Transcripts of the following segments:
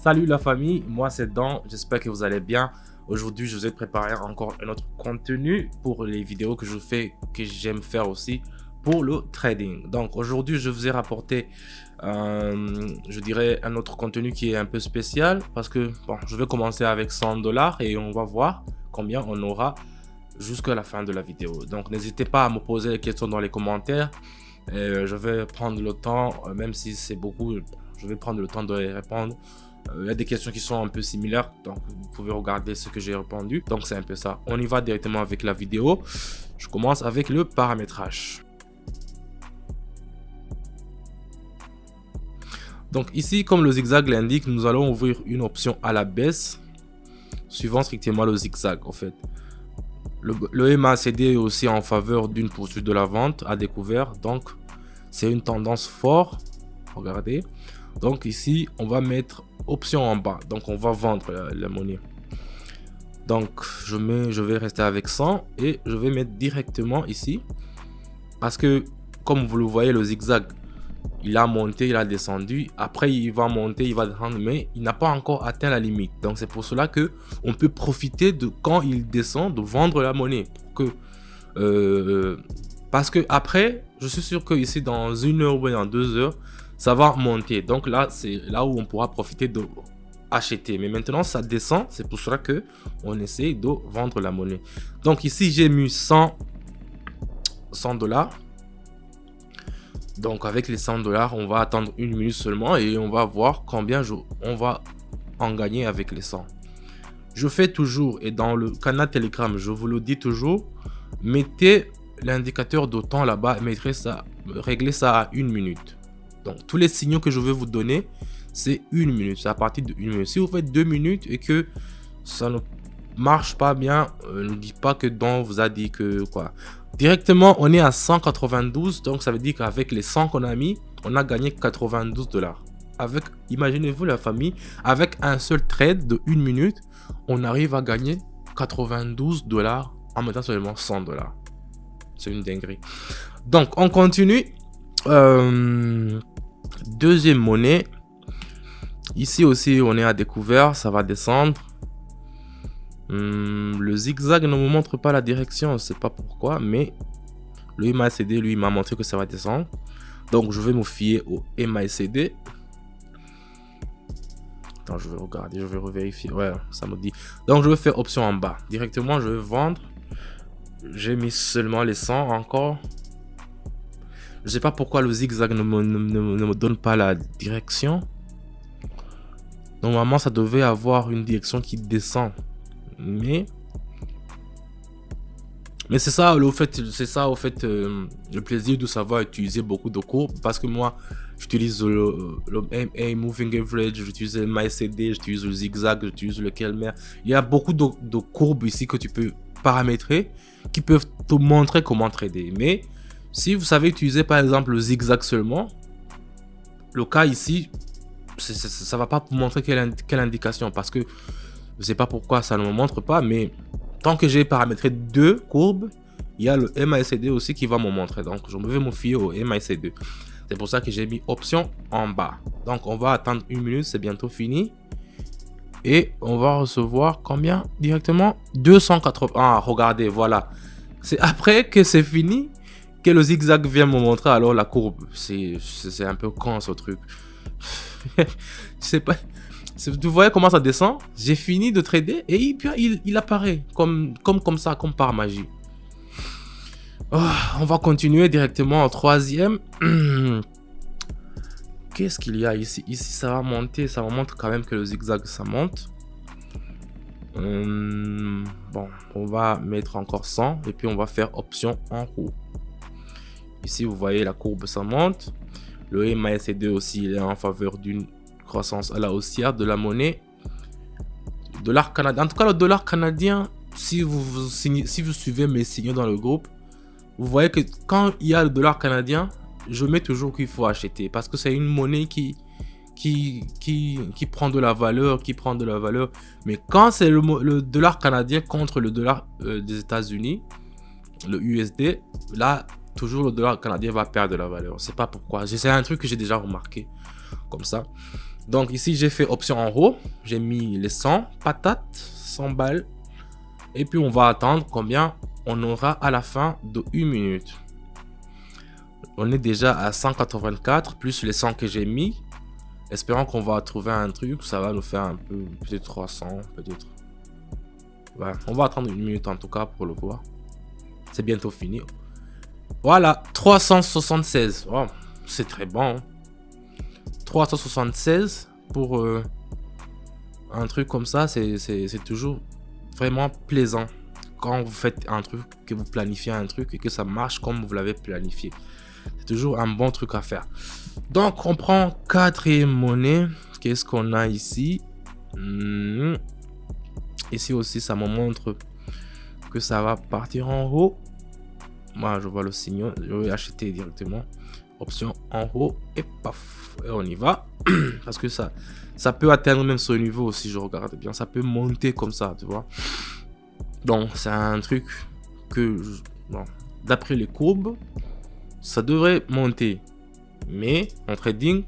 Salut la famille, moi c'est Dan, j'espère que vous allez bien. Aujourd'hui, je vous ai préparé encore un autre contenu pour les vidéos que je fais, que j'aime faire aussi pour le trading. Donc aujourd'hui, je vous ai rapporté, je dirais, un autre contenu qui est un peu spécial parce que bon, je vais commencer avec 100$ et on va voir combien on aura jusqu'à la fin de la vidéo. Donc n'hésitez pas à me poser les questions dans les commentaires. Je vais prendre le temps, même si c'est beaucoup, je vais prendre le temps de les répondre. Il y a des questions qui sont un peu similaires, donc vous pouvez regarder ce que j'ai répondu. Donc c'est un peu ça. On y va directement avec la vidéo. Je commence avec le paramétrage. Donc ici, comme le zigzag l'indique, nous allons ouvrir une option à la baisse, suivant strictement le zigzag en fait. Le MACD est aussi en faveur d'une poursuite de la vente à découvert, donc c'est une tendance forte. Regardez. Donc ici, on va mettre option en bas, donc on va vendre la monnaie. Donc je vais rester avec 100 et je vais mettre directement ici parce que comme vous le voyez, le zigzag il a monté, il a descendu, après il va monter, il va descendre, mais il n'a pas encore atteint la limite. Donc c'est pour cela que on peut profiter de quand il descend de vendre la monnaie pour que parce que après je suis sûr que ici dans 1 heure ou dans 2 heures ça va monter. Donc là c'est là où on pourra profiter de acheter, mais maintenant ça descend, c'est pour cela que on essaie de vendre la monnaie. Donc ici j'ai mis 100$. Donc avec les 100$, on va attendre 1 minute seulement et on va voir combien on va en gagner avec les 100. Je fais toujours, et dans le canal Telegram, je vous le dis toujours, mettez l'indicateur de temps là-bas, réglez ça à 1 minute. Donc tous les signaux que je vais vous donner, c'est 1 minute, c'est à partir de 1 minute. Si vous faites 2 minutes et que ça ne marche pas bien, ne dites pas que Don vous a dit que quoi. Directement, on est à 192, donc ça veut dire qu'avec les 100 qu'on a mis, on a gagné 92$. Avec, imaginez-vous la famille, avec un seul trade de 1 minute, on arrive à gagner 92$ en mettant seulement 100$. C'est une dinguerie. Donc, on continue. Deuxième monnaie. Ici aussi, on est à découvert, ça va descendre. Le zigzag ne me montre pas la direction, je ne sais pas pourquoi, mais le MACD lui m'a montré que ça va descendre. Donc je vais me fier au MACD. Attends, je vais regarder, je vais revérifier. Ouais, ça me dit. Donc je vais faire option en bas. Directement, je vais vendre. J'ai mis seulement les 100 encore. Je ne sais pas pourquoi le zigzag ne me donne pas la direction. Normalement, ça devait avoir une direction qui descend. Mais c'est ça au fait, le plaisir de savoir utiliser beaucoup de courbes, parce que moi j'utilise le MA Moving Average, j'utilise le MACD, j'utilise le zigzag, j'utilise le Kelmer. Il y a beaucoup de courbes ici que tu peux paramétrer qui peuvent te montrer comment trader. Mais si vous savez utiliser par exemple le zigzag seulement, le cas ici ça va pas vous montrer quelle indication, parce que je sais pas pourquoi ça ne me montre pas, mais tant que j'ai paramétré 2 courbes, il y a le MACD aussi qui va me montrer. Donc je vais me fier au MACD. C'est pour ça que j'ai mis option en bas. Donc on va attendre 1 minute, c'est bientôt fini. Et on va recevoir combien directement? 280. Ah, regardez, voilà. C'est après que c'est fini que le zigzag vient me montrer alors la courbe. C'est un peu con ce truc. Je sais pas. Vous voyez comment ça descend? J'ai fini de trader et puis il apparaît comme ça, comme par magie. Oh, on va continuer directement en troisième. Qu'est-ce qu'il y a ici? Ici, ça va monter. Ça me montre quand même que le zigzag, ça monte. Bon, on va mettre encore 100 et puis on va faire option en haut. Ici, vous voyez la courbe, ça monte. Le MACD aussi, il est en faveur d'une croissance à la haussière de la monnaie. Dollar canadien. En tout cas, le dollar canadien, si vous suivez mes signaux dans le groupe, vous voyez que quand il y a le dollar canadien, je mets toujours qu'il faut acheter, parce que c'est une monnaie qui prend de la valeur, Mais quand c'est le dollar canadien contre le dollar des États-Unis, le USD, là, toujours le dollar canadien va perdre de la valeur. Je sais pas pourquoi. C'est un truc que j'ai déjà remarqué comme ça. Donc ici, j'ai fait option en haut. J'ai mis les 100 patates, 100 balles. Et puis, on va attendre combien on aura à la fin de 1 minute. On est déjà à 184 plus les 100 que j'ai mis. Espérons qu'on va trouver un truc. Ça va nous faire un peu, peut-être 300, peut-être. Ouais, on va attendre 1 minute en tout cas pour le voir. C'est bientôt fini. Voilà, 376. Oh, c'est très bon. 376 pour un truc comme ça, c'est toujours vraiment plaisant. Quand vous faites un truc, que vous planifiez un truc et que ça marche comme vous l'avez planifié. C'est toujours un bon truc à faire. Donc, on prend 4e monnaie. Qu'est-ce qu'on a ici? Ici aussi, ça me montre que ça va partir en haut. Moi, je vois le signal. Je vais acheter directement. Option en haut. Et paf. Et on y va. Parce que ça peut atteindre même ce niveau, si je regarde bien. Ça peut monter comme ça, tu vois. Donc, c'est un truc que, bon, d'après les courbes, ça devrait monter. Mais en trading,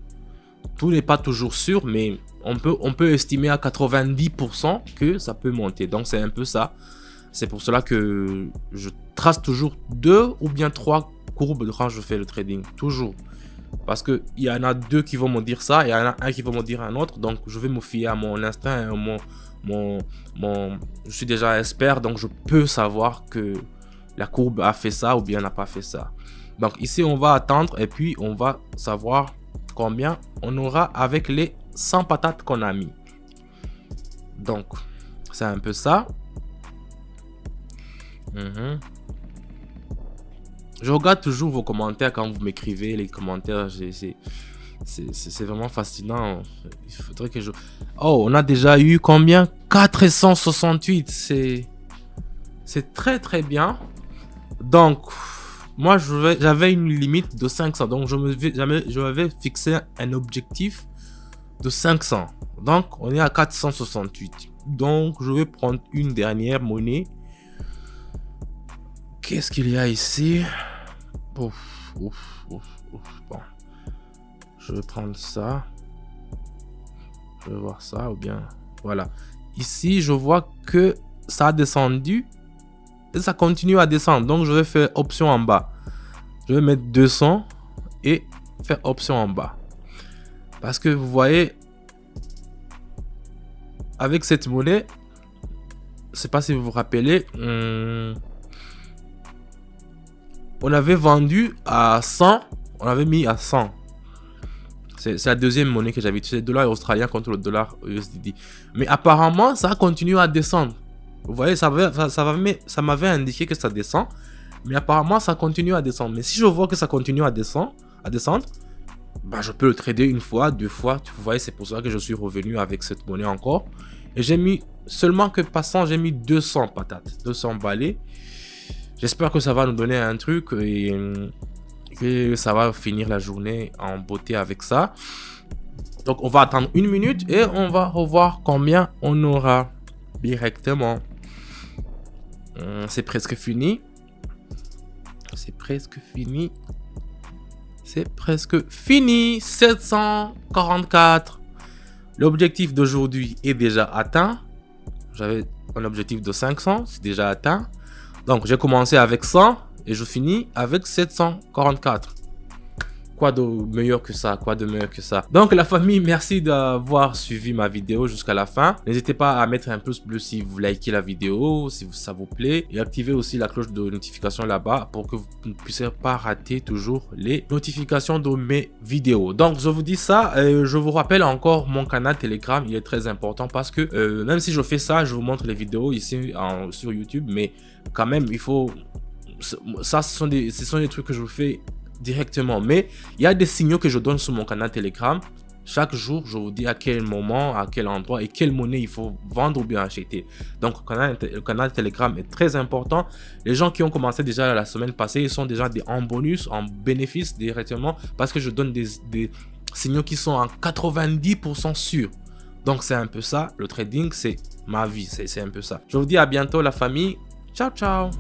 tout n'est pas toujours sûr. Mais on peut estimer à 90% que ça peut monter. Donc, c'est un peu ça. C'est pour cela que je trace toujours 2 ou bien 3 courbes quand je fais le trading. Toujours. Parce qu'il y en a 2 qui vont me dire ça. Et il y en a un qui va me dire un autre. Donc, je vais me fier à mon instinct. Je suis déjà expert. Donc, je peux savoir que la courbe a fait ça ou bien n'a pas fait ça. Donc, ici, on va attendre. Et puis, on va savoir combien on aura avec les 100 patates qu'on a mis. Donc, c'est un peu ça. Je regarde toujours vos commentaires quand vous m'écrivez. Les commentaires, c'est vraiment fascinant. Il faudrait que je... Oh, on a déjà eu combien? 468. C'est très très bien. Donc, moi, j'avais une limite de 500. Donc, je m'avais fixé un objectif de 500. Donc, on est à 468. Donc, je vais prendre une dernière monnaie. Qu'est-ce qu'il y a ici? Bon. Je vais prendre ça. Je vais voir ça ou bien... Voilà. Ici, je vois que ça a descendu. Et ça continue à descendre. Donc, je vais faire option en bas. Je vais mettre 200 et faire option en bas. Parce que vous voyez, avec cette monnaie, je ne sais pas si vous vous rappelez, on avait vendu à 100, on avait mis à 100. C'est la deuxième monnaie que j'avais utilisée, le dollar australien contre le dollar USD. Mais apparemment, ça continue à descendre. Vous voyez, ça m'avait indiqué que ça descend. Mais apparemment, ça continue à descendre. Mais si je vois que ça continue à descendre, bah, je peux le trader une fois, 2 fois. Vous voyez, c'est pour ça que je suis revenu avec cette monnaie encore. Et j'ai mis, seulement que passant, j'ai mis 200 patates, 200 balais. J'espère que ça va nous donner un truc et que ça va finir la journée en beauté avec ça. Donc, on va attendre 1 minute et on va revoir combien on aura directement. C'est presque fini. C'est presque fini. C'est presque fini. 744. L'objectif d'aujourd'hui est déjà atteint. J'avais un objectif de 500. C'est déjà atteint. Donc, j'ai commencé avec 100 et je finis avec 744. Quoi de meilleur que ça? Quoi de meilleur que ça? Donc, la famille, merci d'avoir suivi ma vidéo jusqu'à la fin. N'hésitez pas à mettre un pouce bleu si vous likez la vidéo, si ça vous plaît. Et activez aussi la cloche de notification là-bas pour que vous ne puissiez pas rater toujours les notifications de mes vidéos. Donc, je vous dis ça. Je vous rappelle encore mon canal Telegram. Il est très important parce que même si je fais ça, je vous montre les vidéos ici sur YouTube. Mais quand même, il faut... Ça, ce sont des trucs que je fais directement, mais il y a des signaux que je donne sur mon canal Telegram. Chaque jour, je vous dis à quel moment, à quel endroit et quelle monnaie il faut vendre ou bien acheter. Donc, le canal Telegram est très important. Les gens qui ont commencé déjà la semaine passée, ils sont déjà en bonus, en bénéfice directement parce que je donne des signaux qui sont en 90% sûrs. Donc, c'est un peu ça. Le trading, c'est ma vie. C'est un peu ça. Je vous dis à bientôt, la famille. Ciao, ciao.